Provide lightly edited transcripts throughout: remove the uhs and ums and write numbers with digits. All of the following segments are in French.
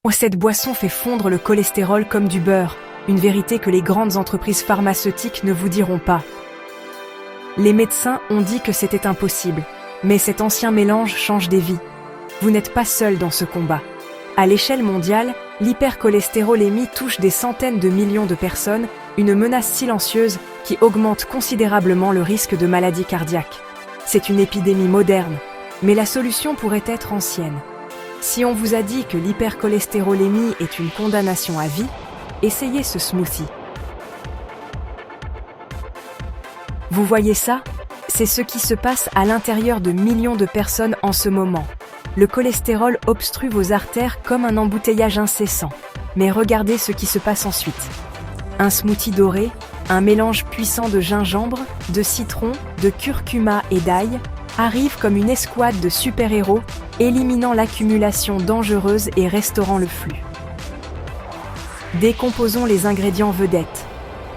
Oh, cette boisson fait fondre le cholestérol comme du beurre, une vérité que les grandes entreprises pharmaceutiques ne vous diront pas. Les médecins ont dit que c'était impossible, mais cet ancien mélange change des vies. Vous n'êtes pas seul dans ce combat. À l'échelle mondiale, l'hypercholestérolémie touche des centaines de millions de personnes, une menace silencieuse qui augmente considérablement le risque de maladies cardiaques. C'est une épidémie moderne, mais la solution pourrait être ancienne. Si on vous a dit que l'hypercholestérolémie est une condamnation à vie, essayez ce smoothie. Vous voyez ça? C'est ce qui se passe à l'intérieur de millions de personnes en ce moment. Le cholestérol obstrue vos artères comme un embouteillage incessant. Mais regardez ce qui se passe ensuite. Un smoothie doré, un mélange puissant de gingembre, de citron, de curcuma et d'ail, arrive comme une escouade de super-héros, éliminant l'accumulation dangereuse et restaurant le flux. Décomposons les ingrédients vedettes.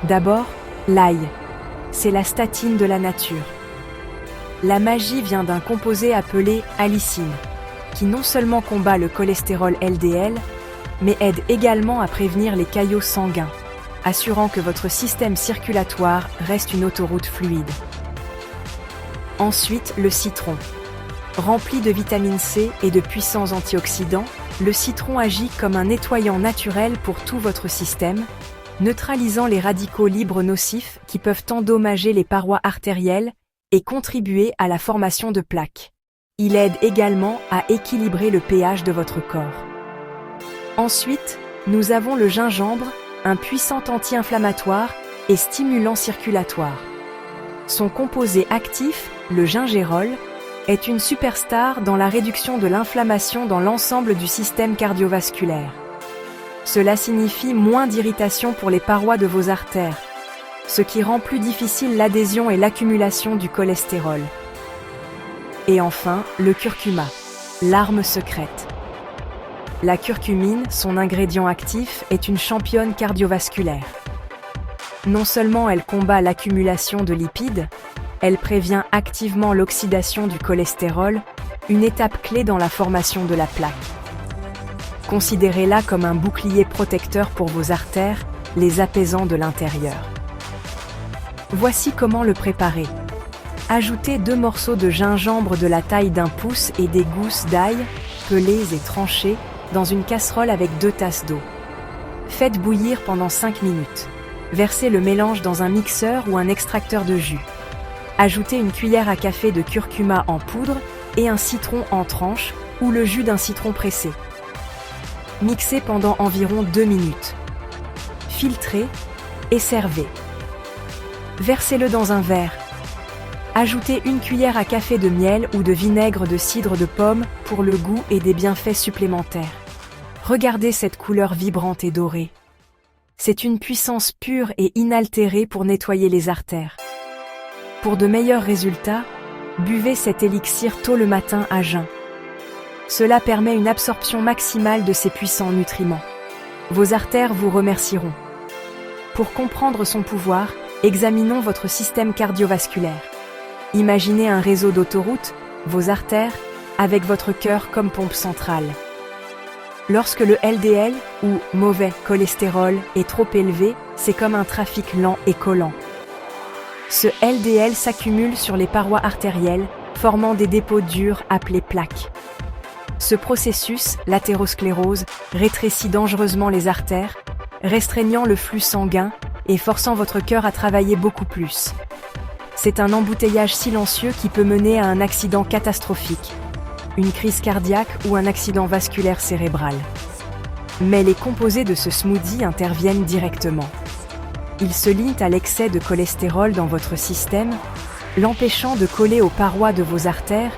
D'abord, l'ail. C'est la statine de la nature. La magie vient d'un composé appelé allicine, qui non seulement combat le cholestérol LDL, mais aide également à prévenir les caillots sanguins, assurant que votre système circulatoire reste une autoroute fluide. Ensuite, le citron. Rempli de vitamine C et de puissants antioxydants, le citron agit comme un nettoyant naturel pour tout votre système, neutralisant les radicaux libres nocifs qui peuvent endommager les parois artérielles et contribuer à la formation de plaques. Il aide également à équilibrer le pH de votre corps. Ensuite, nous avons le gingembre, un puissant anti-inflammatoire et stimulant circulatoire. Son composé actif, le gingérol, est une superstar dans la réduction de l'inflammation dans l'ensemble du système cardiovasculaire. Cela signifie moins d'irritation pour les parois de vos artères, ce qui rend plus difficile l'adhésion et l'accumulation du cholestérol. Et enfin, le curcuma, l'arme secrète. La curcumine, son ingrédient actif, est une championne cardiovasculaire. Non seulement elle combat l'accumulation de lipides, elle prévient activement l'oxydation du cholestérol, une étape clé dans la formation de la plaque. Considérez-la comme un bouclier protecteur pour vos artères, les apaisant de l'intérieur. Voici comment le préparer. Ajoutez 2 morceaux de gingembre de la taille d'un pouce et des gousses d'ail, pelées et tranchées, dans une casserole avec 2 tasses d'eau. Faites bouillir pendant 5 minutes. Versez le mélange dans un mixeur ou un extracteur de jus. Ajoutez une cuillère à café de curcuma en poudre et un citron en tranches ou le jus d'un citron pressé. Mixez pendant environ 2 minutes. Filtrez et servez. Versez-le dans un verre. Ajoutez une cuillère à café de miel ou de vinaigre de cidre de pomme pour le goût et des bienfaits supplémentaires. Regardez cette couleur vibrante et dorée. C'est une puissance pure et inaltérée pour nettoyer les artères. Pour de meilleurs résultats, buvez cet élixir tôt le matin à jeun. Cela permet une absorption maximale de ces puissants nutriments. Vos artères vous remercieront. Pour comprendre son pouvoir, examinons votre système cardiovasculaire. Imaginez un réseau d'autoroutes, vos artères, avec votre cœur comme pompe centrale. Lorsque le LDL, ou mauvais cholestérol, est trop élevé, c'est comme un trafic lent et collant. Ce LDL s'accumule sur les parois artérielles, formant des dépôts durs appelés plaques. Ce processus, l'athérosclérose, rétrécit dangereusement les artères, restreignant le flux sanguin et forçant votre cœur à travailler beaucoup plus. C'est un embouteillage silencieux qui peut mener à un accident catastrophique, une crise cardiaque ou un accident vasculaire cérébral. Mais les composés de ce smoothie interviennent directement. Ils se lient à l'excès de cholestérol dans votre système, l'empêchant de coller aux parois de vos artères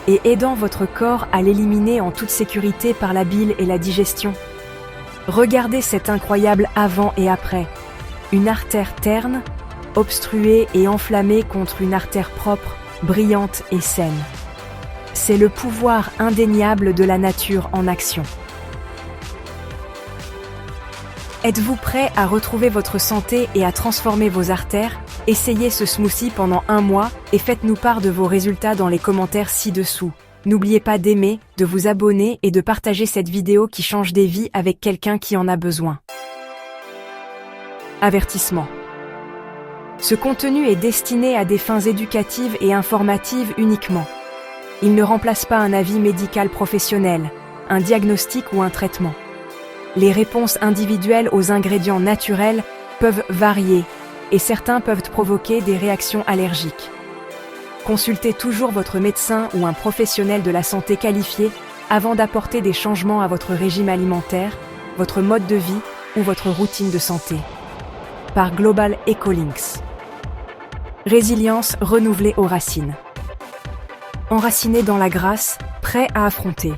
et aidant votre corps à l'éliminer en toute sécurité par la bile et la digestion. Regardez cet incroyable avant et après. Une artère terne, obstruée et enflammée contre une artère propre, brillante et saine. C'est le pouvoir indéniable de la nature en action. Êtes-vous prêt à retrouver votre santé et à transformer vos artères? Essayez ce smoothie pendant 1 mois et faites-nous part de vos résultats dans les commentaires ci-dessous. N'oubliez pas d'aimer, de vous abonner et de partager cette vidéo qui change des vies avec quelqu'un qui en a besoin. Avertissement. Ce contenu est destiné à des fins éducatives et informatives uniquement. Il ne remplace pas un avis médical professionnel, un diagnostic ou un traitement. Les réponses individuelles aux ingrédients naturels peuvent varier et certains peuvent provoquer des réactions allergiques. Consultez toujours votre médecin ou un professionnel de la santé qualifié avant d'apporter des changements à votre régime alimentaire, votre mode de vie ou votre routine de santé. Par Global Ecolinks. Résilience renouvelée aux racines. Enraciné dans la grâce, prêt à affronter